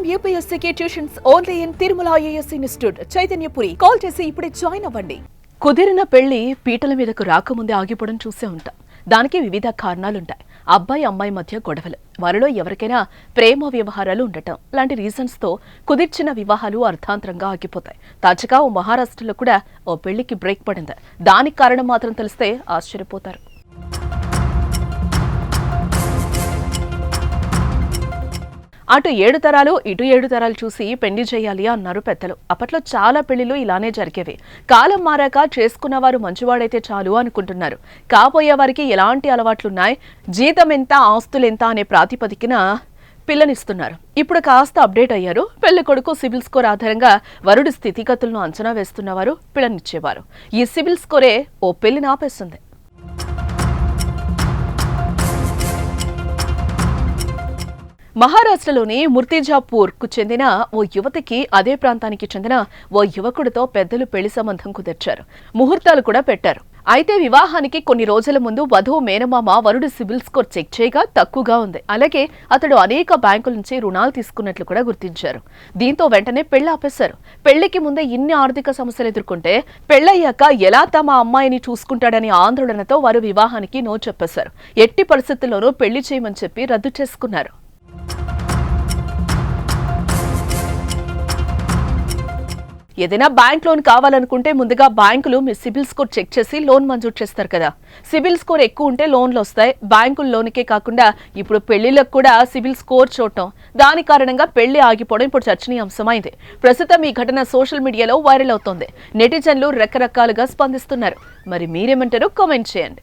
IIM UPSC tuitions only in Tirumala IAS institute Chaitanyapuri. Call చేసి ఇప్పుడే join అవ్వండి. కుదిరిన పెళ్లి పీటల మీదకు రాకముందే ఆగిపోవడం చూసే ఉంటాం. దానికి వివిధ కారణాలుంటాయి. అబ్బాయి అమ్మాయి మధ్య గొడవలు, వారిలో ఎవరికైనా ప్రేమ వ్యవహారాలు ఉండటం లాంటి రీజన్స్ తో కుదిర్చిన వివాహాలు అర్థాంతరంగా ఆగిపోతాయి. తాజాగా ఓ మహారాష్ట్రలో కూడా ఓ పెళ్లికి బ్రేక్ పడింది. దానికి కారణం మాత్రం తెలిస్తే ఆశ్చర్యపోతారు. అటు 7 తరాలు ఇటు 7 తరాలు చూసి పెళ్లి చేయాలి అన్నారు పెద్దలు. అప్పట్లో చాలా పెళ్లిలు ఇలానే జరిగేవి. కాలం మారాక చేసుకున్నవారు మంచివాడైతే చాలు అనుకుంటున్నారు. కాబోయే వారికి ఎలాంటి అలవాట్లున్నాయి, జీతం ఎంత, ఆస్తులెంత అనే ప్రాతిపదికన పిల్లనిస్తున్నారు. ఇప్పుడు కాస్త అప్డేట్ అయ్యారు. పెళ్లి కొడుకు సిబిల్ స్కోర్ ఆధారంగా వరుడి స్థితిగతులను అంచనా వేస్తున్నవారు పిల్లనిచ్చేవారు. ఈ సిబిల్ స్కోరే ఓ పెళ్లిని ఆపేస్తుంది. మహారాష్ట్రలోని ముర్తిజాపూర్కు చెందిన ఓ యువతికి అదే ప్రాంతానికి చెందిన ఓ యువకుడితో పెద్దలు పెళ్లి సంబంధం కుదిర్చారు. ముహూర్తాలు కూడా పెట్టారు. అయితే వివాహానికి కొన్ని రోజుల ముందు వధువు మేనమామ వరుడి సిబిల్ స్కోర్ చెక్ చేయగా తక్కువగా ఉంది. అలాగే అతడు అనేక బ్యాంకుల నుంచి రుణాలు తీసుకున్నట్లు కూడా గుర్తించారు. దీంతో వెంటనే పెళ్లి ఆపేశారు. పెళ్లికి ముందే ఇన్ని ఆర్థిక సమస్యలు ఎదుర్కొంటే పెళ్లయ్యాక ఎలా తమ అమ్మాయిని చూసుకుంటాడని ఆందోళనతో వారు వివాహానికి నో చెప్పేశారు. ఎట్టి పరిస్థితుల్లోనూ పెళ్లి చేయమని చెప్పి రద్దు చేసుకున్నారు. ఏదైనా బ్యాంక్ లోన్ కావాలనుకుంటే ముందుగా బ్యాంకులు మీ సిబిల్ స్కోర్ చెక్ చేసి లోన్ మంజూరు చేస్తారు కదా. సిబిల్ స్కోర్ ఎక్కువ ఉంటే లోన్లు వస్తాయి. బ్యాంకుల లోన్కే కాకుండా ఇప్పుడు పెళ్లిలకు కూడా సిబిల్ స్కోర్ చూడటం, దాని కారణంగా పెళ్లి ఆగిపోవడం ఇప్పుడు చర్చనీయాంశమైంది. ప్రస్తుతం ఈ ఘటన సోషల్ మీడియాలో వైరల్ అవుతోంది. నెటిజన్లు రకరకాలుగా స్పందిస్తున్నారు. మరి మీరేమంటారో కామెంట్ చేయండి.